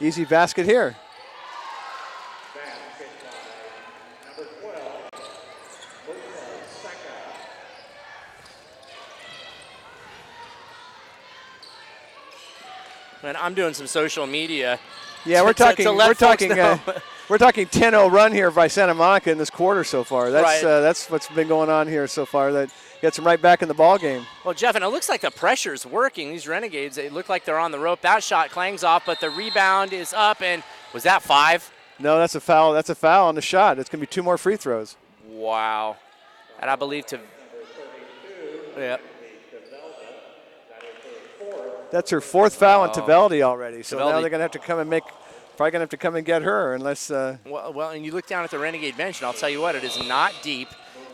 Easy basket here. And I'm doing some social media. Yeah, we're talking 10-0 run here by Santa Monica in this quarter so far. That's what's been going on here so far. That gets them right back in the ball game. Well, Jeff, and it looks like the pressure's working. These Renegades, they look like they're on the rope. That shot clangs off, but the rebound is up. And was that 5? No, that's a foul. That's a foul on the shot. It's going to be 2 more free throws. Wow. And I believe yeah. That's her 4th foul on Taveldi already. So Taveldi. now they're going to have to come and probably going to have to come and get her unless. Well, and you look down at the Renegade bench, and I'll tell you what, it is not deep.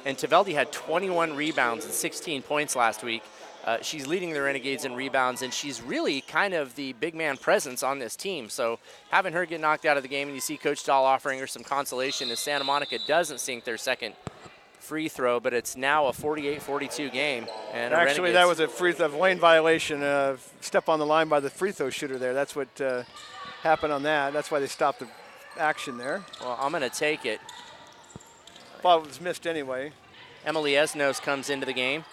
And Taveldi had 21 rebounds and 16 points last week. She's leading the Renegades in rebounds, and she's really kind of the big man presence on this team. So having her get knocked out of the game, and you see Coach Dahl offering her some consolation as Santa Monica doesn't sink their second free throw, but it's now a 48-42 game. And actually, that was a lane violation, step on the line by the free throw shooter there. That's what happened on that. That's why they stopped the action there. Well, I'm going to take it. Thought it was missed anyway. Emily Esnos comes into the game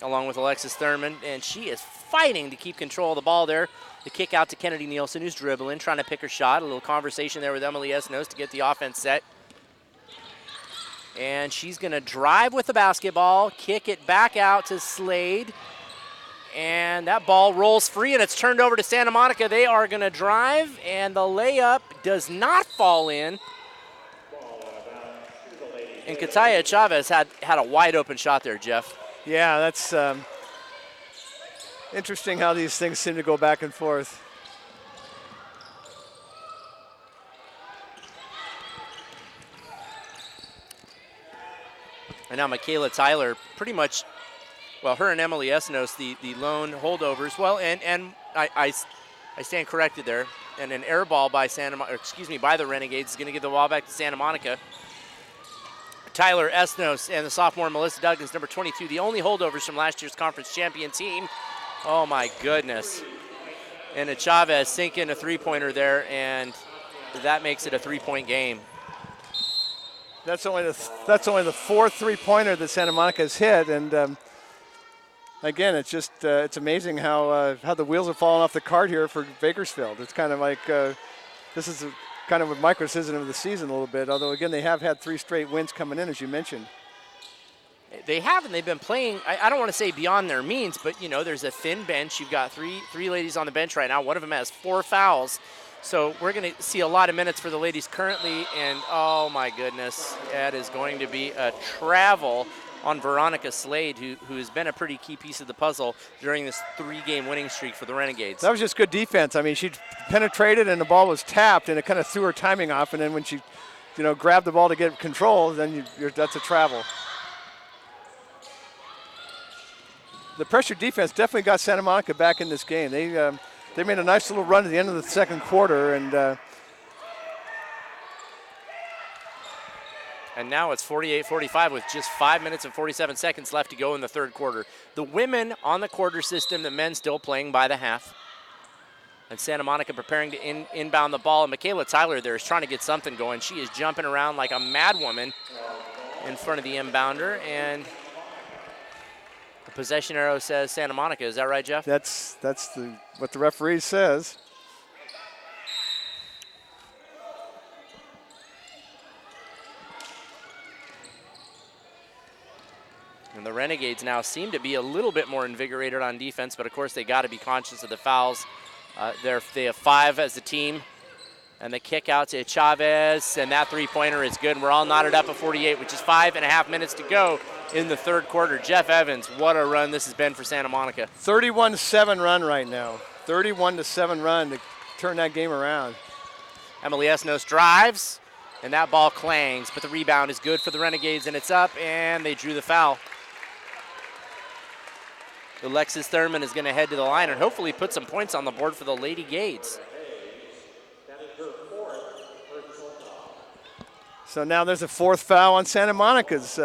along with Alexis Thurman, and she is fighting to keep control of the ball there. The kick out to Kennedy Nielsen, who's dribbling, trying to pick her shot. A little conversation there with Emily Esnos to get the offense set. And she's going to drive with the basketball, kick it back out to Slade. And that ball rolls free, and it's turned over to Santa Monica. They are going to drive, and the layup does not fall in. And Kataya Chavez had a wide-open shot there, Jeff. Yeah, that's interesting how these things seem to go back and forth. And now Michaela Tyler pretty much, well, her and Emily Esnos, the lone holdovers. Well, and I stand corrected there. And an air ball by by the Renegades is going to give the ball back to Santa Monica. Tyler Esnos and the sophomore Melissa Duggins, number 22, the only holdovers from last year's conference champion team. Oh, my goodness. And a Chavez sinking a three-pointer there, and that makes it a three-point game. That's only the 4th three-pointer that Santa Monica has hit, and again, it's just it's amazing how the wheels have fallen off the cart here for Bakersfield. It's kind of like this is kind of a microcosm of the season a little bit. Although again, they have had 3 straight wins coming in, as you mentioned. They have, and they've been playing. I don't want to say beyond their means, but there's a thin bench. You've got three ladies on the bench right now. One of them has 4 fouls. So we're going to see a lot of minutes for the ladies currently, and oh my goodness, that is going to be a travel on Veronica Slade, who has been a pretty key piece of the puzzle during this 3-game winning streak for the Renegades. That was just good defense. I mean, she penetrated and the ball was tapped, and it kind of threw her timing off, and then when she, grabbed the ball to get control, then that's a travel. The pressure defense definitely got Santa Monica back in this game. They made a nice little run at the end of the second quarter, and now it's 48-45 with just 5 minutes and 47 seconds left to go in the third quarter. The women on the quarter system, the men still playing by the half. And Santa Monica preparing to inbound the ball. And Michaela Tyler there is trying to get something going. She is jumping around like a mad woman in front of the inbounder, and the possession arrow says Santa Monica. Is that right, Jeff? That's what the referee says. And the Renegades now seem to be a little bit more invigorated on defense, but of course they got to be conscious of the fouls. They have 5 as a team. And the kick out to Chavez, and that three-pointer is good. And we're all knotted up at 48, which is 5.5 minutes to go in the third quarter. Jeff Evans, what a run this has been for Santa Monica. 31-7 run right now. 31-7 run to turn that game around. Emily Esnos drives, and that ball clangs, but the rebound is good for the Renegades, and it's up, and they drew the foul. Alexis Thurman is going to head to the line and hopefully put some points on the board for the Lady Gades. So now there's a 4th foul on Santa Monica's.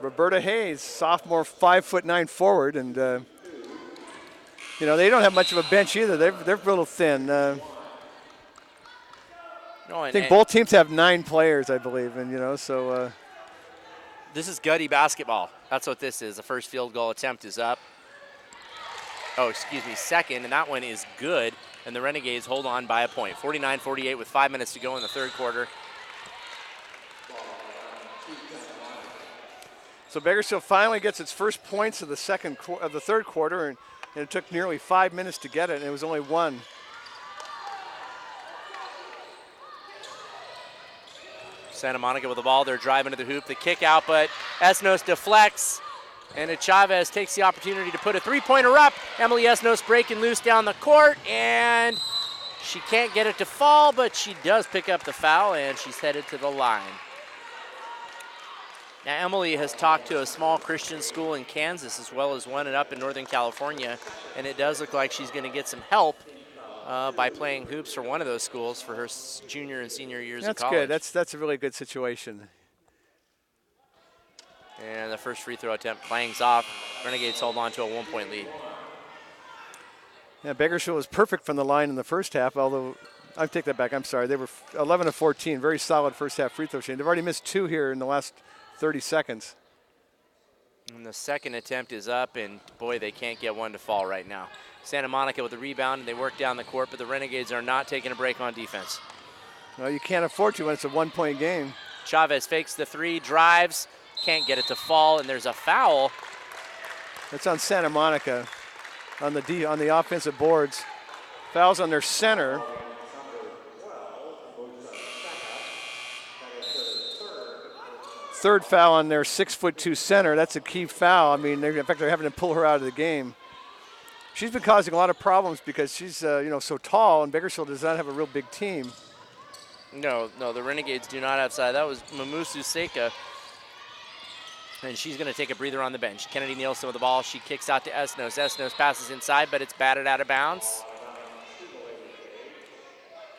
Roberta Hayes, sophomore, 5'9" forward, and You know, they don't have much of a bench either. They're a little thin. I think both teams have 9 players, I believe, and you know, so. This is gutty basketball. That's what this is. The first field goal attempt is up. Oh, excuse me, second, and that one is good. And the Renegades hold on by a point. 49-48 with 5 minutes to go in the third quarter. So Bakersfield finally gets its first points of the third quarter, and it took nearly 5 minutes to get it, and it was only 1. Santa Monica with the ball. They're driving to the hoop. The kick out, but Esnos deflects. And Chavez takes the opportunity to put a three-pointer up. Emily Esnos breaking loose down the court, and she can't get it to fall, but she does pick up the foul, and she's headed to the line. Now, Emily has talked to a small Christian school in Kansas as well as one up in Northern California, and it does look like she's going to get some help by playing hoops for one of those schools for her junior and senior years of college. That's good. That's a really good situation. And the first free throw attempt clangs off. Renegades hold on to a 1-point lead. Yeah, Bakersfield was perfect from the line in the first half, although I take that back. I'm sorry. They were 11 of 14. Very solid first half free throw shooting. They've already missed 2 here in the last 30 seconds. And the second attempt is up, and boy, they can't get one to fall right now. Santa Monica with the rebound, and they work down the court, but the Renegades are not taking a break on defense. No, you can't afford to when it's a 1-point game. Chavez fakes the 3, drives, can't get it to fall, and there's a foul. It's on Santa Monica on the offensive boards. Fouls on their center. Third foul on their 6'2" center. That's a key foul. I mean, in fact, they're having to pull her out of the game. She's been causing a lot of problems because she's so tall, and Bakersfield does not have a real big team. No, the Renegades do not have size. That was Mamusu Seka. And she's going to take a breather on the bench. Kennedy Nielsen with the ball. She kicks out to Esnos. Esnos passes inside, but it's batted out of bounds.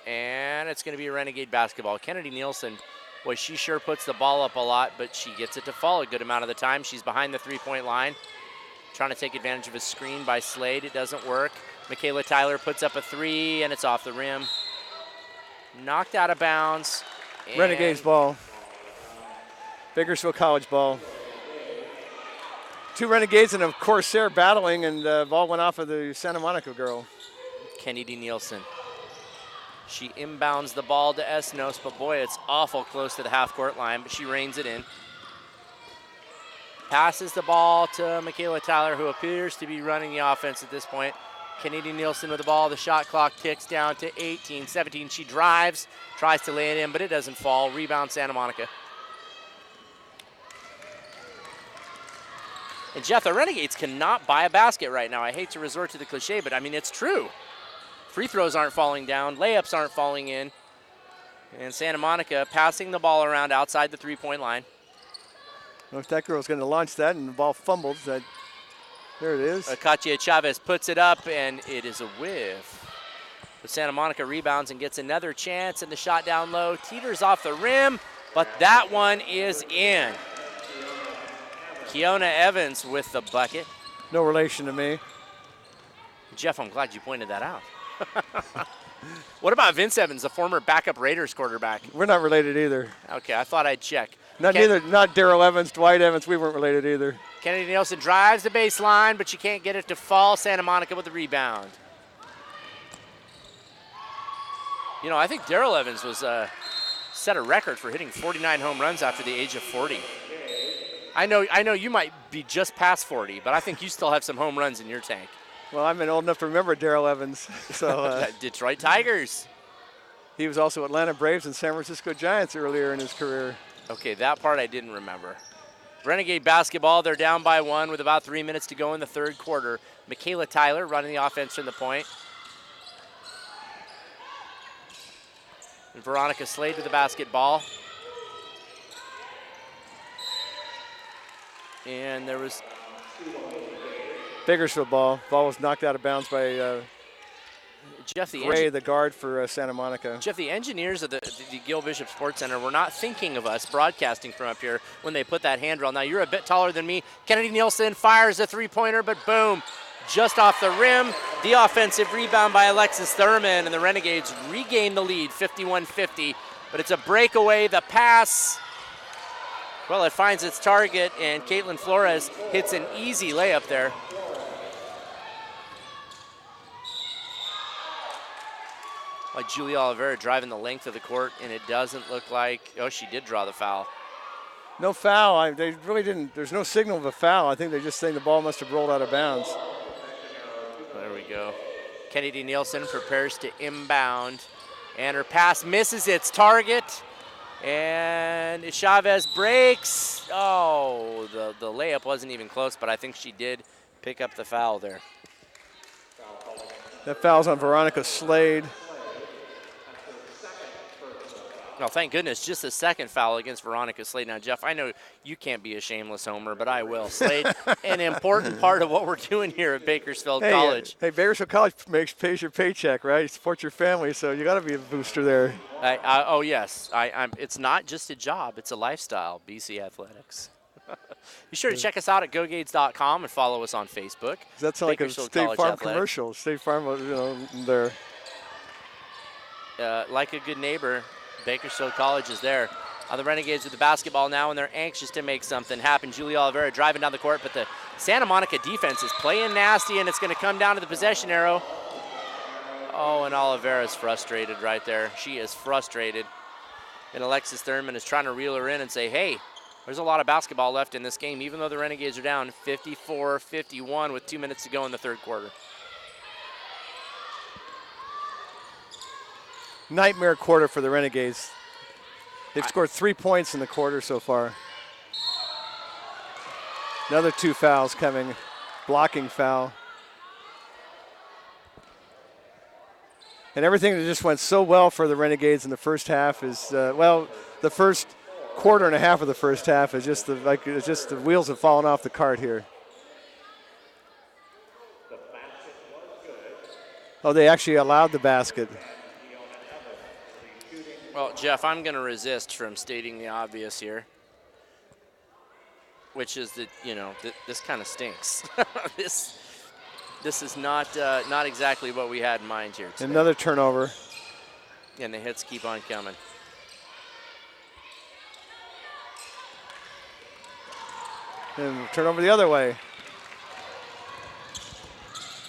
And it's going to be a Renegade basketball. Kennedy Nielsen, boy, she sure puts the ball up a lot, but she gets it to fall a good amount of the time. She's behind the three-point line, trying to take advantage of a screen by Slade. It doesn't work. Michaela Tyler puts up a 3, and it's off the rim. Knocked out of bounds. Renegades ball. Bakersfield College ball. 2 Renegades and a Corsair battling, and the ball went off of the Santa Monica girl. Kennedy Nielsen. She inbounds the ball to Esnos, but boy, it's awful close to the half-court line, but she reins it in. Passes the ball to Michaela Tyler, who appears to be running the offense at this point. Kennedy Nielsen with the ball. The shot clock ticks down to 18, 17. She drives, tries to lay it in, but it doesn't fall. Rebound Santa Monica. And Jeff, the Renegades cannot buy a basket right now. I hate to resort to the cliche, but I mean, it's true. Free throws aren't falling down. Layups aren't falling in. And Santa Monica passing the ball around outside the three-point line. Well, if that girl's going to launch that and the ball fumbles, there it is. Katia Chavez puts it up, and it is a whiff. But Santa Monica rebounds and gets another chance, and the shot down low teeters off the rim, but that one is in. Kiona Evans with the bucket. No relation to me. Jeff, I'm glad you pointed that out. What about Vince Evans, the former backup Raiders quarterback? We're not related either. Okay, I thought I'd check. Not Daryl Evans, Dwight Evans. We weren't related either. Kennedy Nielsen drives the baseline, but she can't get it to fall. Santa Monica with the rebound. You know, I think Daryl Evans was set a record for hitting 49 home runs after the age of 40. I know you might be just past 40, but I think you still have some home runs in your tank. Well, I've been old enough to remember Daryl Evans. So Detroit Tigers. He was also Atlanta Braves and San Francisco Giants earlier in his career. Okay, that part I didn't remember. Renegade basketball, they're down by 1 with about 3 minutes to go in the third quarter. Michaela Tyler running the offense from the point. And Veronica Slade with the basketball. And there was Bakersfield ball. Ball was knocked out of bounds by Jeff, Gray, the guard for Santa Monica. Jeff, the engineers of the Gil Bishop Sports Center were not thinking of us broadcasting from up here when they put that handrail. Now, you're a bit taller than me. Kennedy Nielsen fires a three-pointer, but boom, just off the rim. The offensive rebound by Alexis Thurman, and the Renegades regain the lead, 51-50. But it's a breakaway. The pass, well, it finds its target, and Caitlin Flores hits an easy layup there. Like Julia Oliveira driving the length of the court, and it doesn't look like, oh, she did draw the foul. No foul. They really didn't. There's no signal of a foul. I think they're just saying the ball must have rolled out of bounds. There we go. Kennedy Nielsen prepares to inbound, and her pass misses its target. And Chavez breaks. Oh, the layup wasn't even close, but I think she did pick up the foul there. That foul's on Veronica Slade. No, thank goodness, just the second foul against Veronica Slade. Now, Jeff, I know you can't be a shameless homer, but I will. Slade, an important part of what we're doing here at Bakersfield College. Hey, Bakersfield College pays your paycheck, right? You support your family, so you got to be a booster there. Oh, yes. It's not just a job. It's a lifestyle, BC Athletics. Be sure to check us out at GoGades.com and follow us on Facebook. Does that sound like a State Farm commercial? State Farm, there. Like a good neighbor, Bakersfield College is there. The Renegades with the basketball now, and they're anxious to make something happen. Julia Oliveira driving down the court, but the Santa Monica defense is playing nasty, and it's going to come down to the possession arrow. Oh, and Oliveira's frustrated right there. She is frustrated. And Alexis Thurman is trying to reel her in and say, hey, there's a lot of basketball left in this game, even though the Renegades are down 54-51 with 2 minutes to go in the third quarter. Nightmare quarter for the Renegades. They've scored 3 points in the quarter so far. Another 2 fouls coming. Blocking foul. And everything that just went so well for the Renegades in the first half is, the first quarter and a half of the first half is just the wheels have fallen off the cart here. Oh, they actually allowed the basket. Well, Jeff, I'm going to resist from stating the obvious here, which is that, this kind of stinks. This is not exactly what we had in mind here today. Another turnover. And the hits keep on coming. And turnover the other way.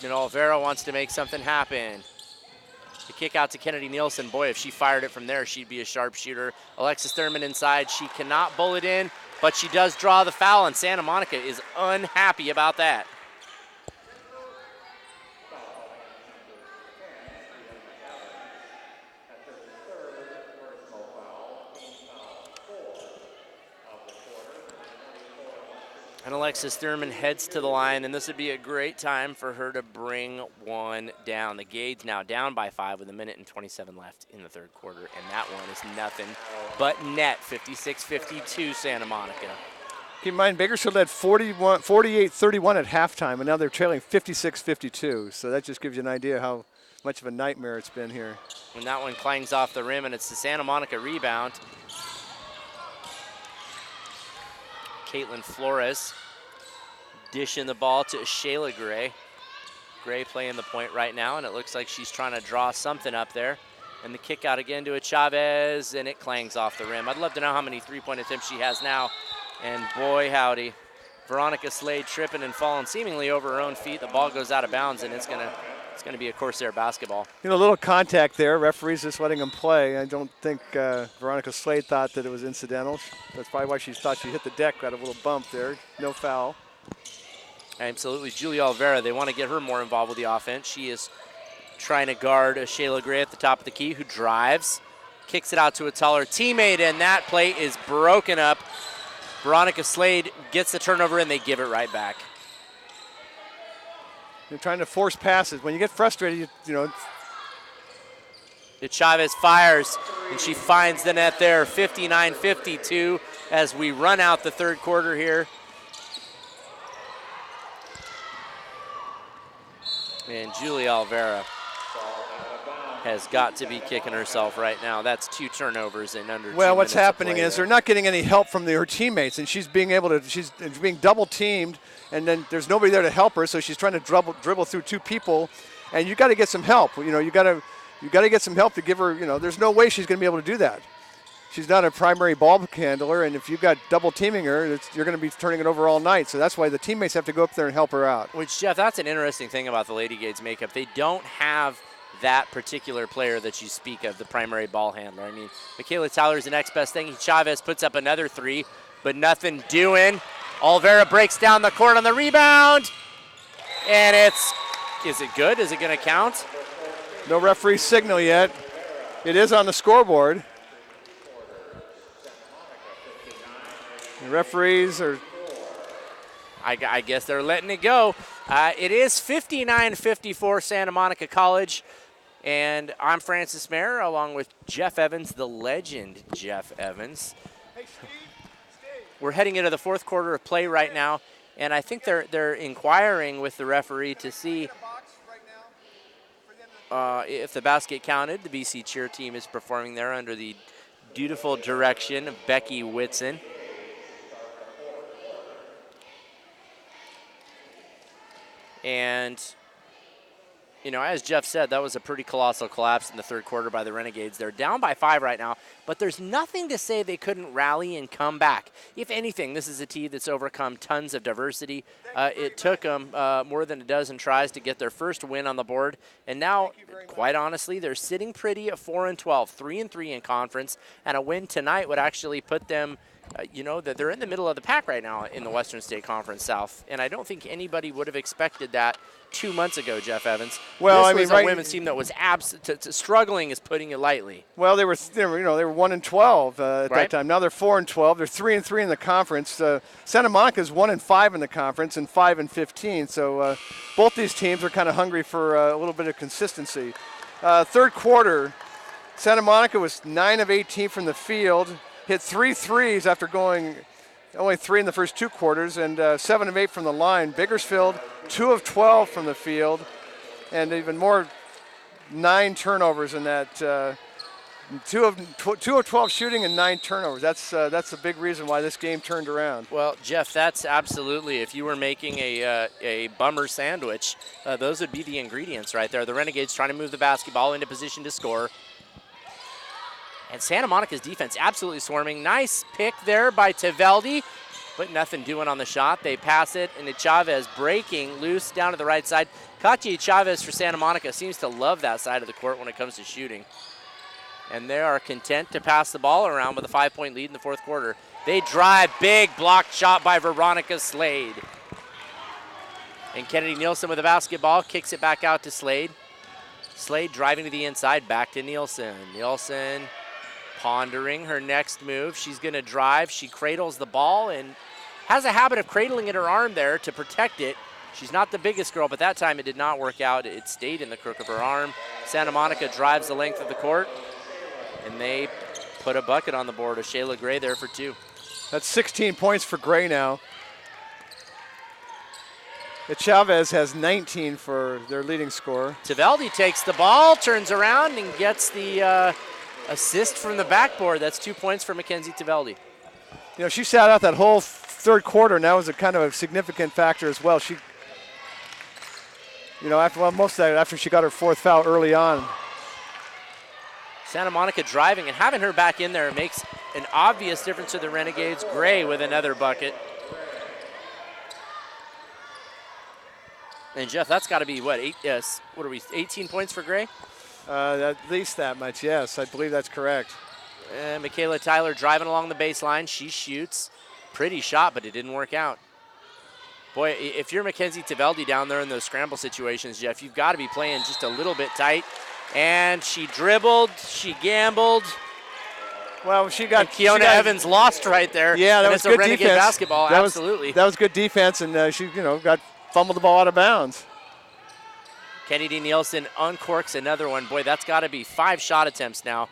Oliveira wants to make something happen. The kick out to Kennedy Nielsen. Boy, if she fired it from there, she'd be a sharpshooter. Alexis Thurman inside. She cannot bullet in, but she does draw the foul, and Santa Monica is unhappy about that. And Alexis Thurman heads to the line, and this would be a great time for her to bring one down. The Gades now down by 5 with 1:27 left in the third quarter, and that one is nothing but net, 56-52 Santa Monica. Keep in mind, Bakersfield had 48-31 at halftime, and now they're trailing 56-52. So that just gives you an idea how much of a nightmare it's been here. And that one clangs off the rim, and it's the Santa Monica rebound. Caitlin Flores dishing the ball to Shayla Gray. Gray playing the point right now, and it looks like she's trying to draw something up there. And the kick out again to a Chavez, and it clangs off the rim. I'd love to know how many three-point attempts she has now. And boy, howdy. Veronica Slade tripping and falling seemingly over her own feet. The ball goes out of bounds, and it's gonna be a Corsair basketball. A little contact there. Referee's just letting them play. I don't think Veronica Slade thought that it was incidental. That's probably why she thought she hit the deck, got a little bump there. No foul. Absolutely. Julia Oliveira, they want to get her more involved with the offense. She is trying to guard Shayla Gray at the top of the key, who drives, kicks it out to a taller teammate, and that play is broken up. Veronica Slade gets the turnover, and they give it right back. You're trying to force passes. When you get frustrated, Chavez fires, and she finds the net there, 59-52 as we run out the third quarter here. And Julia Oliveira. has got to be kicking herself right now. That's 2 turnovers in under 2 Well, what's minutes of happening play is there. they're not getting any help from her teammates, and she's being double teamed, and then there's nobody there to help her, so she's trying to dribble through 2 people, and you got to get some help. You got to get some help to give her. There's no way she's going to be able to do that. She's not a primary ball handler, and if you've got double teaming her, you're going to be turning it over all night. So that's why the teammates have to go up there and help her out. Which, Jeff, that's an interesting thing about the Lady Gades makeup. They don't have that particular player that you speak of, the primary ball handler. I mean, Michaela Tyler's the next best thing. Chavez puts up another 3, but nothing doing. Olvera breaks down the court on the rebound, and is it good? Is it going to count? No referee signal yet. It is on the scoreboard. The referees are... I guess they're letting it go. It is 59-54 Santa Monica College, and I'm Francis Mayer along with Jeff Evans, the legend Jeff Evans. We're heading into the 4th quarter of play right now, and I think they're inquiring with the referee to see if the basket counted. The BC cheer team is performing there under the dutiful direction of Becky Whitson. And, as Jeff said, that was a pretty colossal collapse in the 3rd quarter by the Renegades. They're down by 5 right now, but there's nothing to say they couldn't rally and come back. If anything, this is a team that's overcome tons of diversity. It took them more than a dozen tries to get their first win on the board, and now, quite honestly, they're sitting pretty at 4-12, 3-3 in conference, and a win tonight would actually put them that they're in the middle of the pack right now in the Western State Conference South, and I don't think anybody would have expected that 2 months ago, Jeff Evans. Well, this was a women's team that was struggling, is putting it lightly. Well, they were 1-12 at that time. Now they're 4-12. They're 3-3 in the conference. Santa Monica is 1-5 in the conference and 5-15. So both these teams are kind of hungry for a little bit of consistency. 3rd quarter, Santa Monica was 9 of 18 from the field. Hit 3 threes after going only 3 in the first 2 quarters, and 7 of 8 from the line. Bakersfield, 2 of 12 from the field, and even more 9 turnovers in that. 2 of 12 shooting and 9 turnovers. That's a big reason why this game turned around. Well, Jeff, that's absolutely. If you were making a bummer sandwich, those would be the ingredients right there. The Renegades trying to move the basketball into position to score. And Santa Monica's defense absolutely swarming. Nice pick there by Teveldi, but nothing doing on the shot. They pass it, and Chavez breaking loose down to the right side. Kachi Chavez for Santa Monica seems to love that side of the court when it comes to shooting. And they are content to pass the ball around with a 5-point lead in the 4th quarter. They drive, big blocked shot by Veronica Slade. And Kennedy Nielsen with the basketball, kicks it back out to Slade. Slade driving to the inside, back to Nielsen. Nielsen pondering her next move. She's going to drive. She cradles the ball and has a habit of cradling in her arm there to protect it. She's not the biggest girl, but that time it did not work out. It stayed in the crook of her arm. Santa Monica drives the length of the court, and they put a bucket on the board of Shayla Gray there for 2. That's 16 points for Gray now. Chavez has 19 for their leading scorer. Teveldi takes the ball, turns around, and gets the assist from the backboard. That's 2 points for Mackenzie Teveldi. She sat out that whole 3rd quarter, and that was a kind of a significant factor as well. She, after she got her 4th foul early on. Santa Monica driving, and having her back in there makes an obvious difference to the Renegades. Gray with another bucket. And Jeff, that's got to be what, 18 points for Gray? At least that much, yes. I believe that's correct. Michaela Tyler driving along the baseline. She shoots. Pretty shot, but it didn't work out. Boy, if you're Mackenzie Teveldi down there in those scramble situations, Jeff, you've got to be playing just a little bit tight. And she dribbled. She gambled. Well, she got Keona Evans lost right there. Yeah, that was good Renegade defense. Basketball, absolutely. That was good defense, and she, got fumbled the ball out of bounds. Kennedy Nielsen uncorks another one. Boy, that's got to be 5 shot attempts now.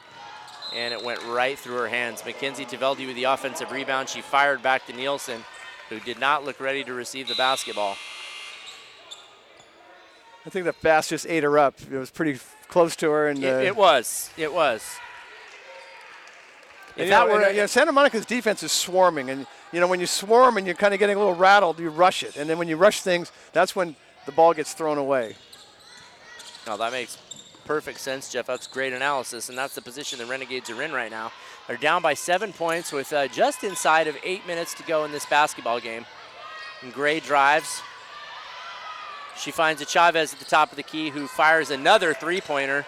And it went right through her hands. Mackenzie Teveldi with the offensive rebound. She fired back to Nielsen, who did not look ready to receive the basketball. I think the fast just ate her up. It was pretty close to her. And It was. It was. If And, that were Santa Monica's defense is swarming, and when you swarm and you're kind of getting a little rattled, you rush it, and then when you rush things, that's when the ball gets thrown away. No, that makes perfect sense, Jeff. That's great analysis, and that's the position the Renegades are in right now. They're down by 7 points with just inside of 8 minutes to go in this basketball game. And Gray drives. She finds a Chavez at the top of the key who fires another three-pointer.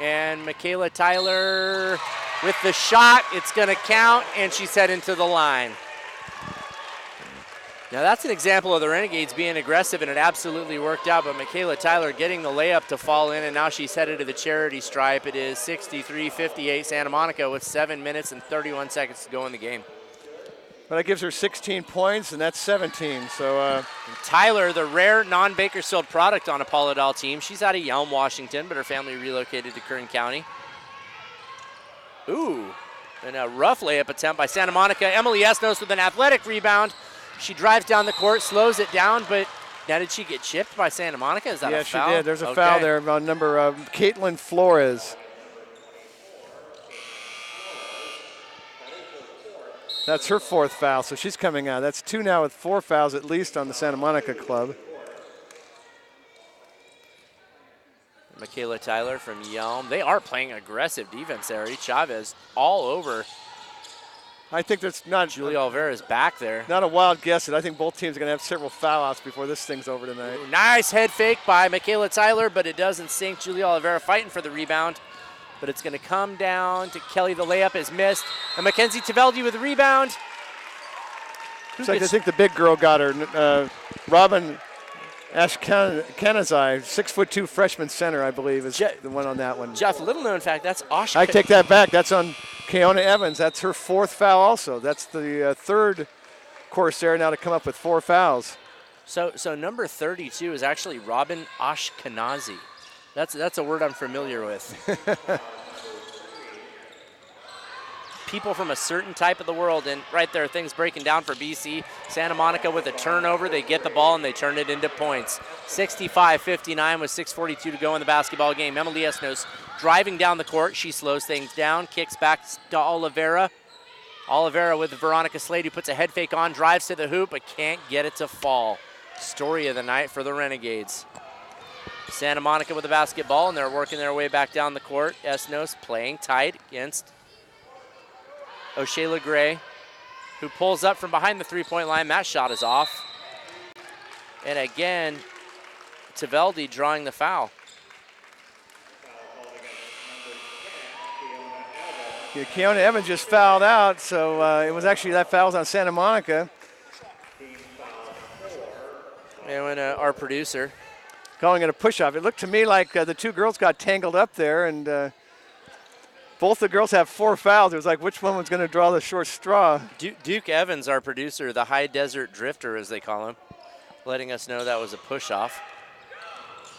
And Michaela Tyler with the shot. It's going to count, and she's heading to the line. Now that's an example of the Renegades being aggressive, and it absolutely worked out, but Michaela Tyler getting the layup to fall in, and now she's headed to the charity stripe. It is 63-58 Santa Monica with 7 minutes and 31 seconds to go in the game. But that gives her 16 points, and that's 17. So Tyler, the rare non-Bakersfield product on a Paula Dahl team. She's out of Yelm, Washington, but her family relocated to Kern County. Ooh, and a rough layup attempt by Santa Monica. Emily Esnos with an athletic rebound. She drives down the court, slows it down, but now did she get chipped by Santa Monica? Is that a foul? Yeah, she did. There's a foul there on number Caitlin Flores. That's her 4th foul, so she's coming out. That's 2 now with 4 fouls at least on the Santa Monica club. Michaela Tyler from Yelm. They are playing aggressive defense there. Chavez all over. I think that's not Julia Olvera's back there. Not a wild guess. I think both teams are going to have several foul outs before this thing's over tonight. Ooh, nice head fake by Michaela Tyler, but it doesn't sink. Julia Olvera fighting for the rebound. But it's going to come down to Kelly. The layup is missed. And Mackenzie Taveldi with the rebound. I think the big girl got her. Robin Ashkenazai, 6'2" freshman center, I believe, is the one on that one. Jeff, little known fact, that's Osh. I take that back. That's on Keona Evans. That's her 4th foul also. That's the 3rd Corsair now to come up with 4 fouls. So number 32 is actually Robin Ashkenazi. That's a word I'm familiar with. People from a certain type of the world, and right there, things breaking down for BC. Santa Monica with a turnover. They get the ball, and they turn it into points. 65-59 with 6:42 to go in the basketball game. Emily Esnos driving down the court. She slows things down, kicks back to Oliveira. Oliveira with Veronica Slade, who puts a head fake on, drives to the hoop, but can't get it to fall. Story of the night for the Renegades. Santa Monica with the basketball, and they're working their way back down the court. Esnos playing tight against O'Shayla Gray, who pulls up from behind the three-point line. That shot is off. And again, Taveldi drawing the foul. Yeah, Keona Evans just fouled out, so it was actually that foul was on Santa Monica. And when our producer calling it a push-off. It looked to me like the 2 girls got tangled up there, and both the girls have 4 fouls. It was like which one was going to draw the short straw. Duke Evans, our producer, the High Desert Drifter, as they call him, letting us know that was a push-off.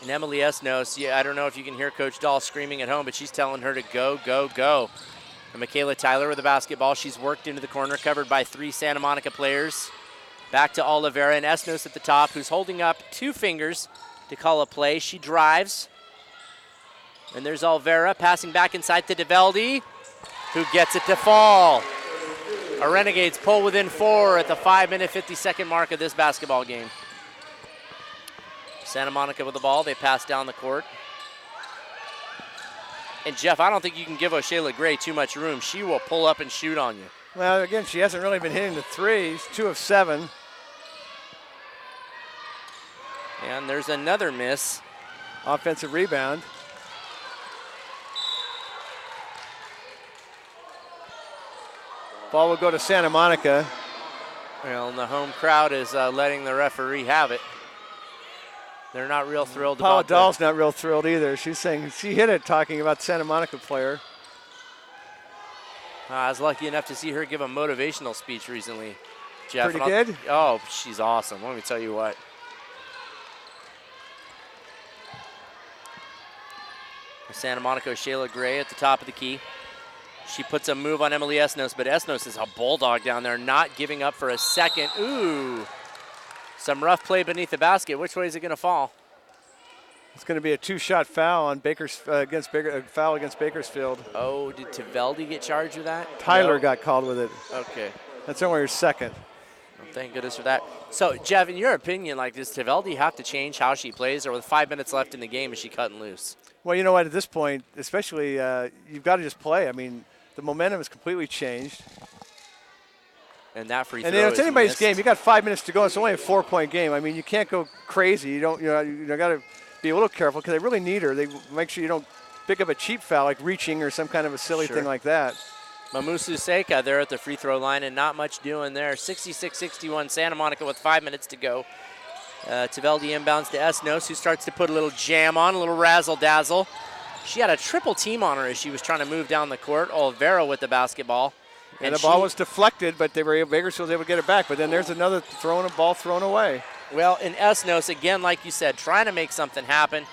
And Emily Esnos, I don't know if you can hear Coach Dahl screaming at home, but she's telling her to go, go, go. And Michaela Tyler with the basketball. She's worked into the corner, covered by 3 Santa Monica players. Back to Oliveira, and Esnos at the top, who's holding up 2 fingers to call a play. She drives. And there's Olvera passing back inside to Taveldi, who gets it to fall. Our Renegades pull within 4 at the 5-minute, 50-second mark of this basketball game. Santa Monica with the ball. They pass down the court. And Jeff, I don't think you can give O'Shayla Gray too much room. She will pull up and shoot on you. Well, again, she hasn't really been hitting the threes. 2 of 7. And there's another miss. Offensive rebound. Ball will go to Santa Monica. Well, and the home crowd is letting the referee have it. They're not real thrilled Paula about Dahl's not real thrilled either. She's saying she hit it talking about the Santa Monica player. I was lucky enough to see her give a motivational speech recently, Jeff. Pretty good? Oh, she's awesome. Let me tell you what. Santa Monica, O'Shayla Gray at the top of the key. She puts a move on Emily Esnos, but Esnos is a bulldog down there, not giving up for a second. Ooh. Some rough play beneath the basket. Which way is it going to fall? It's going to be a 2-shot foul on foul against Bakersfield. Oh, did Teveldi get charged with that? Tyler got called with it. Okay. That's only her second. Well, thank goodness for that. So, Jeff, in your opinion, does Teveldi have to change how she plays, or with 5 minutes left in the game, is she cutting loose? Well, you know what? At this point, especially, you've got to just play. I mean, the momentum has completely changed. And that free throw. And it's anybody's game. You got 5 minutes to go. It's only a 4-point game. I mean, you can't go crazy. You got to be a little careful because they really need her. They make sure you don't pick up a cheap foul like reaching or some kind of a silly thing like that. Mamusu Seika there at the free throw line, and not much doing there. 66-61 Santa Monica with 5 minutes to go. Teveldi inbounds to Esnos, who starts to put a little jam on, a little razzle-dazzle. She had a triple team on her as she was trying to move down the court. Olivera with the basketball. And the ball was deflected, but Bakersfield was able to get it back. But then there's another ball thrown away. Well, in Esnos, again, like you said, trying to make something happen.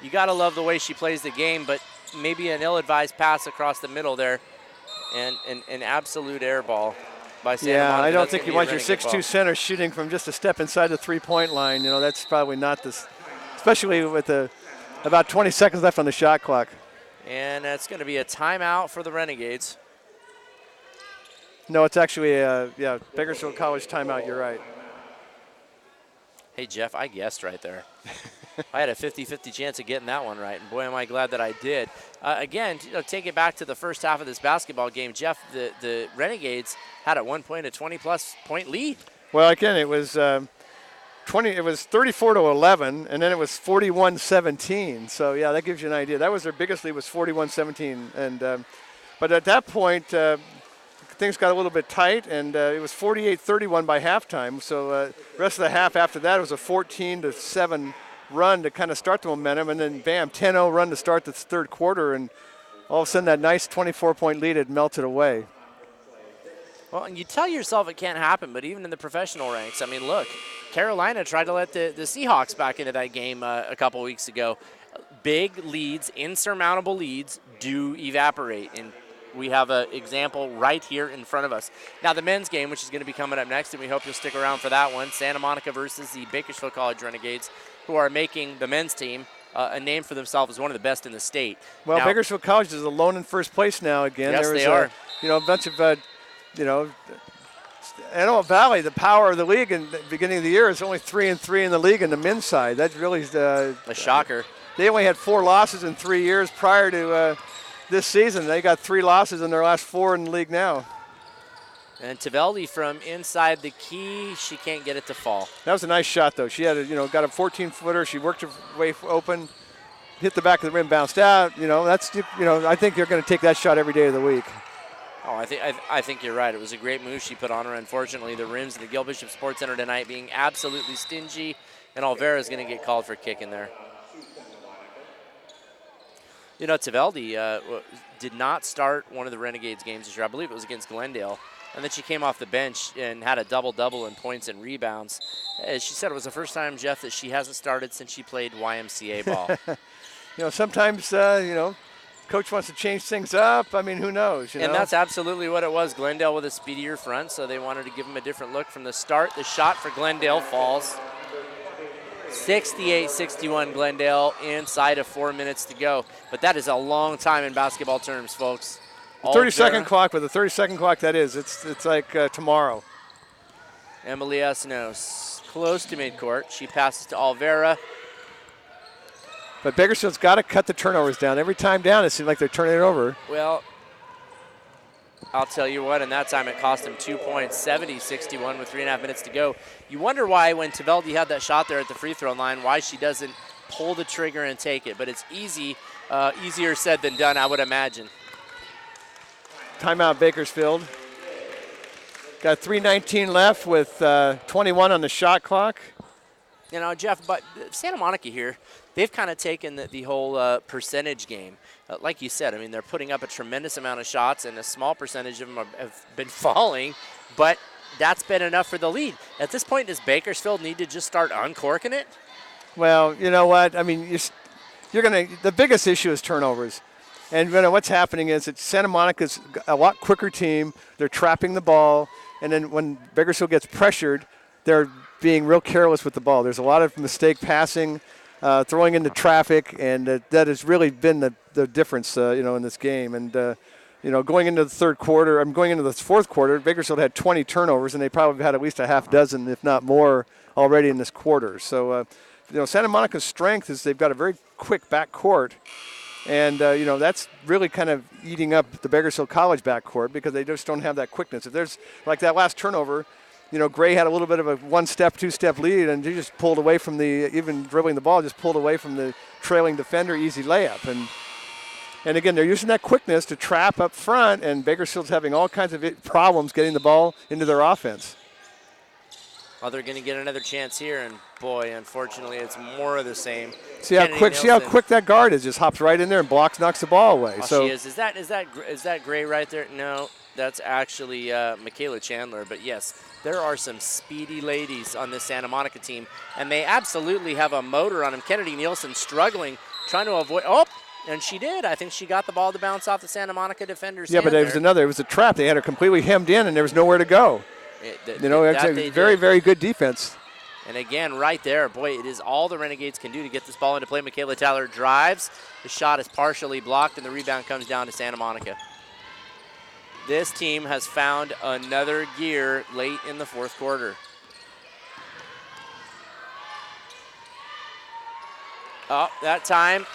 You got to love the way she plays the game, but maybe an ill-advised pass across the middle there. And an absolute air ball by Santa Monica. Yeah, I don't think you want your 6'2" center shooting from just a step inside the three-point line. That's probably not this, especially with about 20 seconds left on the shot clock. And that's going to be a timeout for the Renegades. No, it's actually Bakersfield College timeout. You're right. Hey, Jeff, I guessed right there. I had a 50-50 chance of getting that one right, and boy, am I glad that I did. Again, take it back to the first half of this basketball game. Jeff, the Renegades had at one point a 20-plus point lead. Well, again, it was 20. It was 34-11, and then it was 41-17. So yeah, that gives you an idea. That was their biggest lead, was 41-17, and but at that point, things got a little bit tight, and it was 48-31 by halftime. So rest of the half after that, it was a 14-7 run to kind of start the momentum, and then bam, 10-0 run to start the third quarter, and all of a sudden that nice 24-point lead had melted away. Well, and you tell yourself it can't happen, but even in the professional ranks, I mean, look, Carolina tried to let the Seahawks back into that game a couple weeks ago. Big leads, insurmountable leads do evaporate, and we have an example right here in front of us. Now, the men's game, which is going to be coming up next, and we hope you'll stick around for that one, Santa Monica versus the Bakersfield College Renegades, who are making the men's team a name for themselves as one of the best in the state. Well, now, Bakersfield College is alone in first place now again. Yes, there was they are. A bunch of, Antelope Valley, the power of the league in the beginning of the year, is only 3-3 in the league in the men's side. That's really a shocker. They only had 4 losses in 3 years prior to this season. They got 3 losses in their last 4 in the league now. And Teveldi from inside the key, she can't get it to fall. That was a nice shot, though. She had got a 14-footer. She worked her way open, hit the back of the rim, bounced out. I think they're going to take that shot every day of the week. Oh, I think you're right. It was a great move she put on her. Unfortunately, the rims in the Gil Bishop Sports Center tonight being absolutely stingy, and Olivera is going to get called for kicking there. Teveldi did not start one of the Renegades games this year. I believe it was against Glendale. And then she came off the bench and had a double-double in points and rebounds. As she said, it was the first time, Jeff, that she hasn't started since she played YMCA ball. Sometimes, coach wants to change things up. I mean, who knows? And that's absolutely what it was. Glendale with a speedier front, so they wanted to give them a different look from the start. The shot for Glendale falls. 68-61 Glendale inside of 4 minutes to go. But that is a long time in basketball terms, folks. 30-second clock, with a 30-second clock, that is. It's like tomorrow. Emily Esnos close to midcourt. She passes to Olivera. But Bakersfield's got to cut the turnovers down. Every time down, it seems like they're turning it over. Well, I'll tell you what, and that time it cost them 2 points, 70-61 with 3.5 minutes to go. You wonder why, when Teveldi had that shot there at the free throw line, why she doesn't pull the trigger and take it. But it's easier said than done, I would imagine. Timeout, Bakersfield. Got 3:19 left with 21 on the shot clock. Jeff, but Santa Monica here, they've kind of taken the whole percentage game. Like you said, I mean, they're putting up a tremendous amount of shots, and a small percentage of them have been falling, but that's been enough for the lead. At this point, does Bakersfield need to just start uncorking it? Well, you know what? I mean, the biggest issue is turnovers. And what's happening is that Santa Monica's a lot quicker team. They're trapping the ball. And then when Bakersfield gets pressured, they're being real careless with the ball. There's a lot of mistake passing, throwing into traffic, and that has really been the difference, in this game. And going into the third quarter, going into the fourth quarter, Bakersfield had 20 turnovers, and they probably had at least a half dozen, if not more, already in this quarter. So, Santa Monica's strength is they've got a very quick backcourt, and that's really kind of eating up the Bakersfield College backcourt because they just don't have that quickness. If there's like that last turnover, Gray had a little bit of a one-step, two-step lead, and he just pulled away from even dribbling the ball, just pulled away from the trailing defender, easy layup. And again, they're using that quickness to trap up front, and Bakersfield's having all kinds of problems getting the ball into their offense. Well, they're going to get another chance here, and boy, unfortunately, it's more of the same. See how quick that guard is. Just hops right in there and knocks the ball away. Oh, so she is. Is that Gray right there? No, that's actually Michaela Chandler. But yes, there are some speedy ladies on this Santa Monica team, and they absolutely have a motor on them. Kennedy Nielsen struggling, trying to avoid. Oh, and she did. I think she got the ball to bounce off the Santa Monica defender's hand. But it was a trap. They had her completely hemmed in, and there was nowhere to go. It's a very, very good defense. And again, right there, boy, it is all the Renegades can do to get this ball into play. Michaela Tyler drives. The shot is partially blocked, and the rebound comes down to Santa Monica. This team has found another gear late in the fourth quarter. Oh, that time,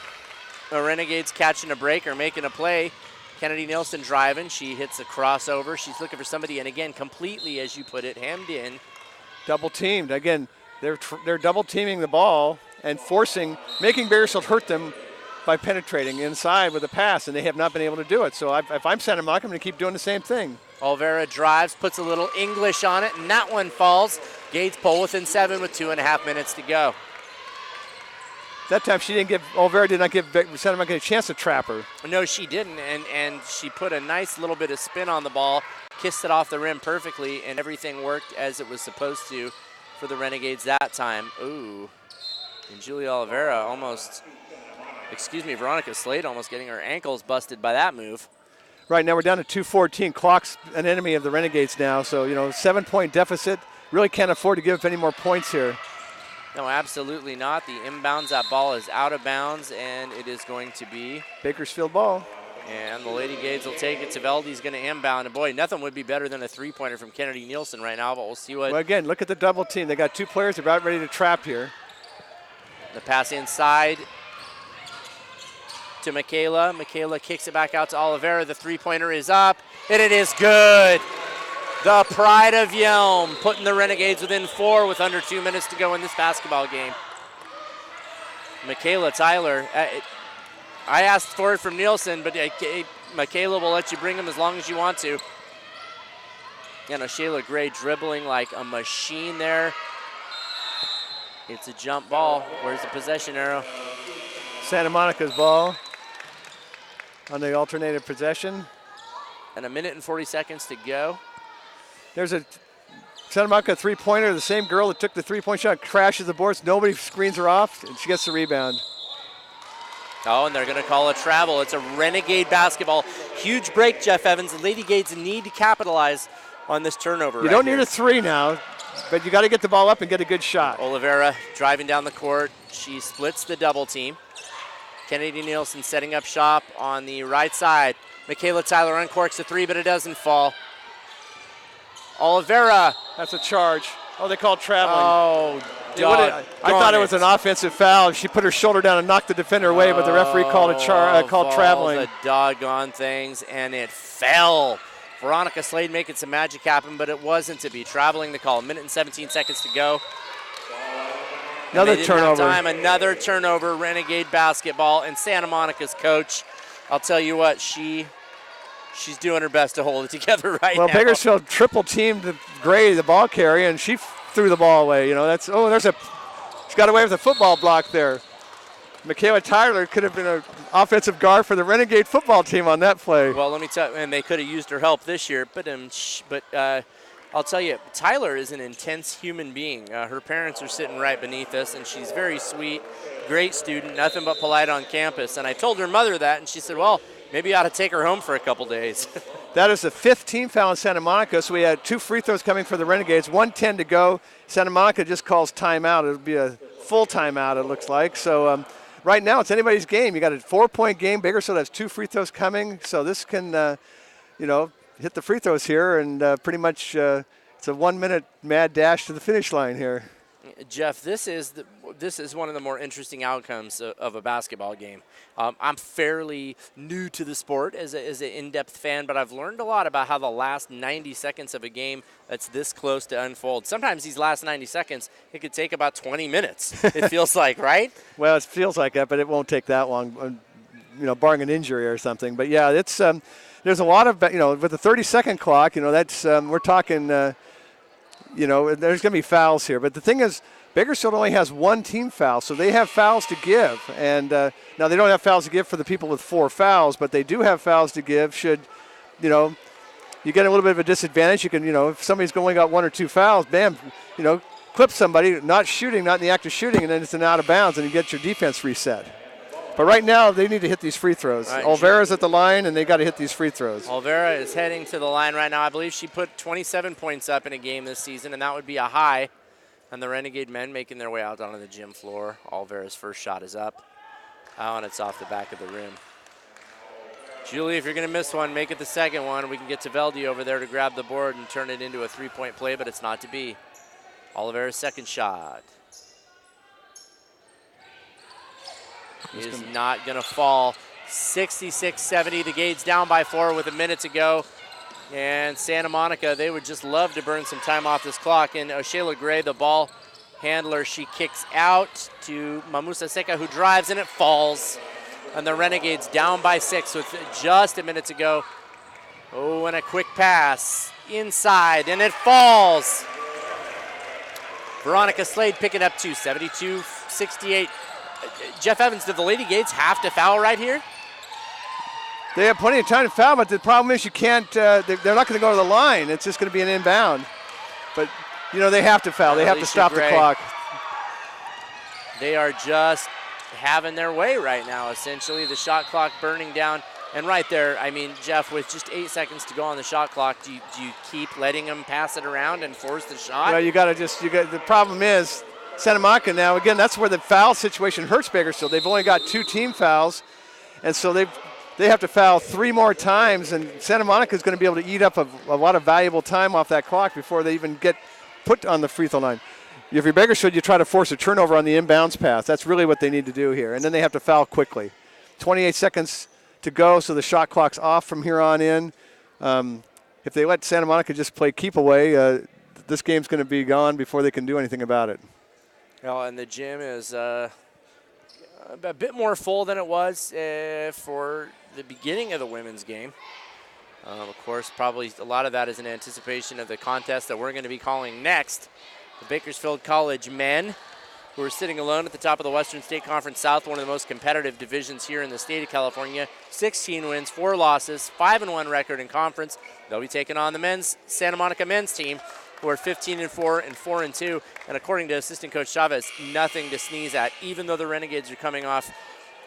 the Renegades catching a break or making a play. Kennedy Nielsen driving. She hits a crossover. She's looking for somebody, and again, completely, as you put it, hemmed in. Double teamed. Again, they're double teaming the ball and making Bakersfield hurt them by penetrating inside with a pass, and they have not been able to do it. So if I'm Santa Monica, I'm going to keep doing the same thing. Olvera drives, puts a little English on it, and that one falls. Gates pull within 7 with 2.5 minutes to go. That time Olvera did not give Santa Monica a chance to trap her. No, she didn't, and she put a nice little bit of spin on the ball, kissed it off the rim perfectly, and everything worked as it was supposed to for the Renegades that time. Ooh, and Julia Veronica Slade almost getting her ankles busted by that move. Right, now we're down to 2:14. Clock's an enemy of the Renegades now, so, 7-point deficit. Really can't afford to give up any more points here. No, absolutely not. The inbounds, that ball is out of bounds, and it is going to be Bakersfield ball. And the Lady Gades will take it. Saveldi's going to inbound. And, boy, nothing would be better than a three-pointer from Kennedy Nielsen right now, but we'll see what. Well, again, look at the double team. They got two players. They're about ready to trap here. The pass inside to Michaela. Michaela kicks it back out to Olivera. The three-pointer is up, and it is good. The pride of Yelm putting the Renegades within 4 with under 2 minutes to go in this basketball game. Michaela Tyler. I asked for it from Nielsen, but Michaela will let you bring him as long as you want to. Shayla Gray dribbling like a machine there. It's a jump ball. Where's the possession arrow? Santa Monica's ball on the alternative possession. And 1 minute and 40 seconds to go. There's a Santa Monica three-pointer. The same girl that took the three-point shot crashes the boards. Nobody screens her off, and she gets the rebound. Oh, and they're going to call a travel. It's a Renegade basketball. Huge break, Jeff Evans. The Lady Gades need to capitalize on this turnover. You don't need a three now, but you got to get the ball up and get a good shot. Olivera driving down the court. She splits the double team. Kennedy Nielsen setting up shop on the right side. Michaela Tyler uncorks the three, but it doesn't fall. Olivera. That's a charge. Oh, they called traveling. Oh, I thought it was an offensive foul. She put her shoulder down and knocked the defender away, but the referee called traveling. The doggone things, and it fell. Veronica Slade making some magic happen, but it wasn't to be. Traveling the call. 1 minute and 17 seconds to go. Another turnover. Another turnover. Renegade basketball, and Santa Monica's coach. I'll tell you what, she's doing her best to hold it together right now. Well, Bakersfield triple teamed Gray, the ball carrier, and she threw the ball away. She's got away with a football block there. Michaela Tyler could have been an offensive guard for the Renegade football team on that play. Well, let me tell you, and they could have used her help this year, but I'll tell you, Tyler is an intense human being. Her parents are sitting right beneath us, and she's very sweet, great student, nothing but polite on campus. And I told her mother that, and she said, well, maybe you ought to take her home for a couple days. That is the 5th team foul in Santa Monica, so we had 2 free throws coming for the Renegades, 1:10 to go. Santa Monica just calls timeout. It'll be a full timeout, it looks like. So right now it's anybody's game. You got a 4-point game. Bakersfield has 2 free throws coming, so this can, hit the free throws here, and pretty much it's a 1-minute mad dash to the finish line here. Jeff, this is one of the more interesting outcomes of a basketball game. I'm fairly new to the sport as an in-depth fan, but I've learned a lot about how the last 90 seconds of a game that's this close to unfold. Sometimes these last 90 seconds, it could take about 20 minutes, it feels like, right? Well, it feels like that, but it won't take that long, barring an injury or something. But, yeah, it's there's a lot of, with the 30-second clock, that's we're talking, there's going to be fouls here. But the thing is, Bakersfield only has 1 team foul, so they have fouls to give. And now they don't have fouls to give for the people with 4 fouls, but they do have fouls to give should, you get a little bit of a disadvantage. You can, if somebody's only got 1 or 2 fouls, bam, clip somebody, not in the act of shooting, and then it's an out of bounds, and you get your defense reset. But right now, they need to hit these free throws. Right, Olvera's at the line, and they got to hit these free throws. Olvera is heading to the line right now. I believe she put 27 points up in a game this season, and that would be a high. And the Renegade men making their way out onto the gym floor. Olvera's first shot is up. And it's off the back of the rim. Julie, if you're going to miss one, make it the second one. We can get Taveldi over there to grab the board and turn it into a 3-point play, but it's not to be. Olvera's second shot is not going to fall. 66-70. The Gade's down by 4 with a minute to go. And Santa Monica, they would just love to burn some time off this clock. And Shayla Gray, the ball handler, she kicks out to Mamusa Seca, who drives, and it falls. And the Renegades down by 6 with just a minute to go. Oh, and a quick pass inside, and it falls. Veronica Slade picking up 2, 72-68. Jeff Evans, did the Lady Gates have to foul right here? They have plenty of time to foul, but the problem is you can't, they're not going to go to the line. It's just going to be an inbound. But, they have to foul. They have to stop the clock. They are just having their way right now, essentially. The shot clock burning down. And right there, Jeff, with just 8 seconds to go on the shot clock, do you keep letting them pass it around and force the shot? Well, the problem is Santa Monica now, again, that's where the foul situation hurts Bakersfield. They've only got 2 team fouls, and so they have to foul 3 more times, and Santa Monica is going to be able to eat up a lot of valuable time off that clock before they even get put on the free throw line. If you're Bakersfield, you try to force a turnover on the inbounds pass. That's really what they need to do here, and then they have to foul quickly. 28 seconds to go, so the shot clock's off from here on in. If they let Santa Monica just play keep away, this game's going to be gone before they can do anything about it. Well, and the gym is a bit more full than it was for the beginning of the women's game. Of course, probably a lot of that is in anticipation of the contest that we're going to be calling next. The Bakersfield College men, who are sitting alone at the top of the Western State Conference South, one of the most competitive divisions here in the state of California. 16 wins, 4 losses, 5-1 record in conference. They'll be taking on the Santa Monica men's team, who are 15-4 and 4-2. And according to assistant coach Chavez, nothing to sneeze at, even though the Renegades are coming off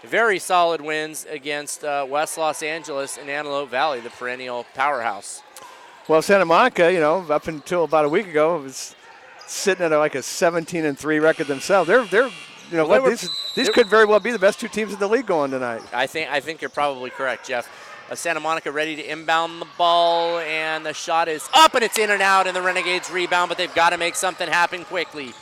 very solid wins against West Los Angeles and Antelope Valley, the perennial powerhouse. Well, Santa Monica, up until about a week ago, was sitting at like a 17-3 record themselves. These could very well be the best 2 teams in the league going tonight. I think you're probably correct, Jeff. Santa Monica ready to inbound the ball, and the shot is up, and it's in and out, and the Renegades rebound, but they've got to make something happen quickly.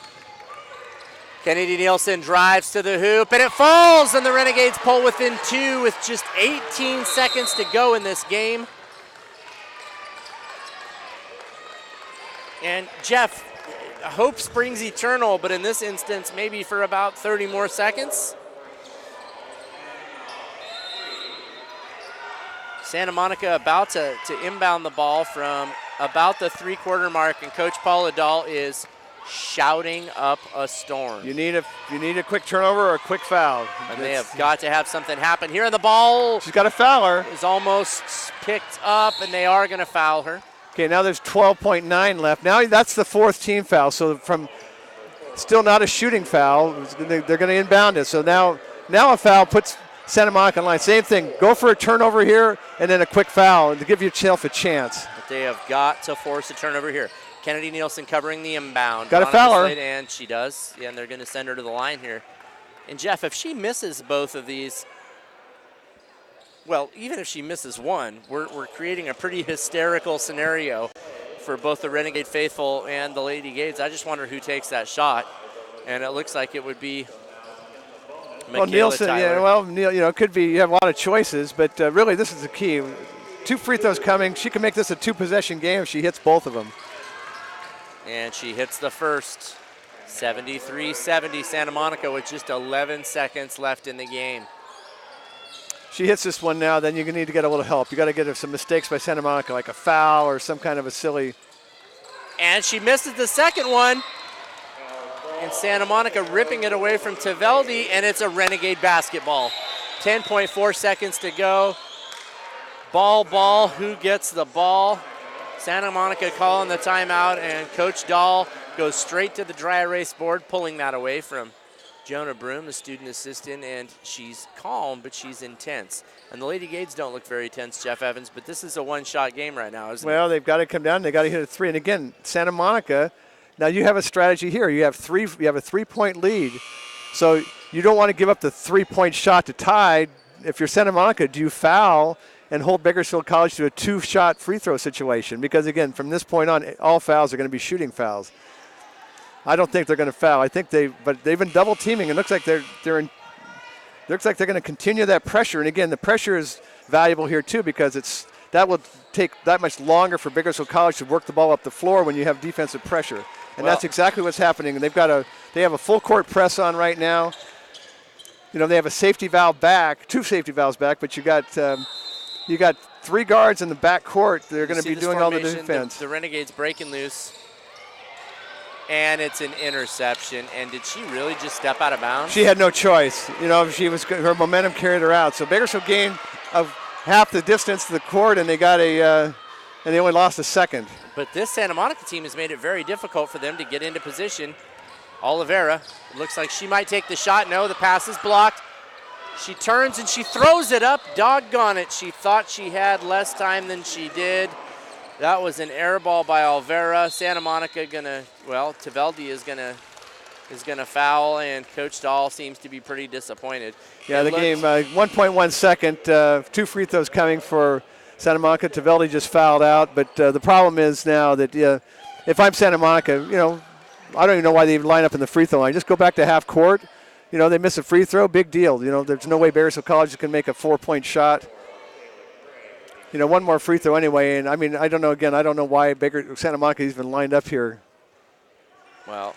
Kennedy Nielsen drives to the hoop, and it falls, and the Renegades pull within 2 with just 18 seconds to go in this game. And Jeff, hope springs eternal, but in this instance, maybe for about 30 more seconds. Santa Monica about to inbound the ball from about the 3-quarter mark, and Coach Paula Dahl is shouting up a storm. You need a quick turnover or a quick foul. And they have got to have something happen here. And the ball, she's got to foul her, is almost picked up, and they are going to foul her. Okay, now there's 12.9 left. Now that's the 4th team foul. So from still not a shooting foul, they're going to inbound it. So now a foul puts Santa Monica line. Same thing. Go for a turnover here and then a quick foul to give yourself a chance. But they have got to force a turnover here. Kennedy Nielsen covering the inbound. Got a foul her. And she does. Yeah, and they're going to send her to the line here. And Jeff, if she misses both of these, well, even if she misses one, we're creating a pretty hysterical scenario for both the Renegade faithful and the Lady Gades. I just wonder who takes that shot. And it looks like it would be Well, Nielsen, yeah, well, it could be. You have a lot of choices, but really this is the key. 2 free throws coming. She can make this a 2-possession game if she hits both of them. And she hits the first. 73-70 Santa Monica with just 11 seconds left in the game. She hits this one now, then you're going to need to get a little help. You got to get her some mistakes by Santa Monica, like a foul or some kind of a silly. And she misses the second one. And Santa Monica ripping it away from Teveldi, and it's a Renegade basketball. 10.4 seconds to go. Ball, who gets the ball? Santa Monica calling the timeout, and Coach Dahl goes straight to the dry erase board, pulling that away from Jonah Broom, the student assistant, and she's calm, but she's intense. And the Lady Gades don't look very tense, Jeff Evans, but this is a one-shot game right now, isn't it? Well, they've got to come down. They got to hit a 3. And again, Santa Monica. Now you have a strategy here. You have a 3-point lead, so you don't want to give up the 3-point shot to tie. If you're Santa Monica, do you foul and hold Bakersfield College to a 2-shot free throw situation? Because again, from this point on, all fouls are going to be shooting fouls. I don't think they're going to foul. But they've been double teaming. It looks like they're going to continue that pressure. And again, the pressure is valuable here too because that will take that much longer for Bakersfield College to work the ball up the floor when you have defensive pressure. And that's exactly what's happening. And they have a full court press on right now. They have a safety valve back, 2 safety valves back, but you got 3 guards in the back court. They're going to be doing all the defense. The Renegades breaking loose. And it's an interception. And did she really just step out of bounds? She had no choice. Her momentum carried her out. So Bakersfield gained half the distance to the court, and they only lost a second. But this Santa Monica team has made it very difficult for them to get into position. Oliveira, looks like she might take the shot. No, the pass is blocked. She turns and she throws it up. Doggone it. She thought she had less time than she did. That was an air ball by Oliveira. Santa Monica Teveldi is gonna foul, and Coach Dahl seems to be pretty disappointed. Yeah, the game, 1.1 second, 2 free throws coming for Santa Monica. Teveldi just fouled out, but the problem is now that if I'm Santa Monica, I don't even know why they even line up in the free throw line. Just go back to half court. They miss a free throw, big deal. There's no way Bakersfield College can make a 4-point shot. One more free throw anyway, and I don't know. Again, I don't know why Santa Monica is even lined up here. Well,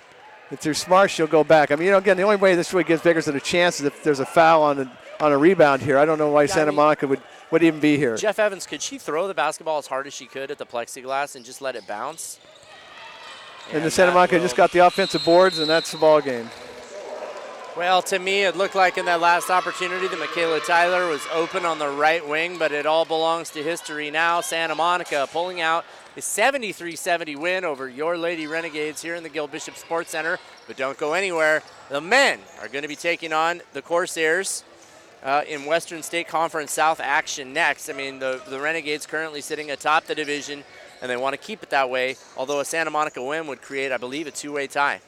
if they're smart, she'll go back. Again, the only way this really gives Bakersfield a chance is if there's a foul on a rebound here. I don't know why Santa Monica would even be here. Jeff Evans, could she throw the basketball as hard as she could at the plexiglass and just let it bounce? And the Santa Monica just got the offensive boards, and that's the ball game. Well, to me, it looked like in that last opportunity that Michaela Tyler was open on the right wing, but it all belongs to history now. Santa Monica pulling out a 73-70 win over your Lady Renegades here in the Gil Bishop Sports Center. But don't go anywhere. The men are going to be taking on the Corsairs in Western State Conference South action next. The Renegades currently sitting atop the division, and they want to keep it that way, although a Santa Monica win would create, I believe, a 2-way tie.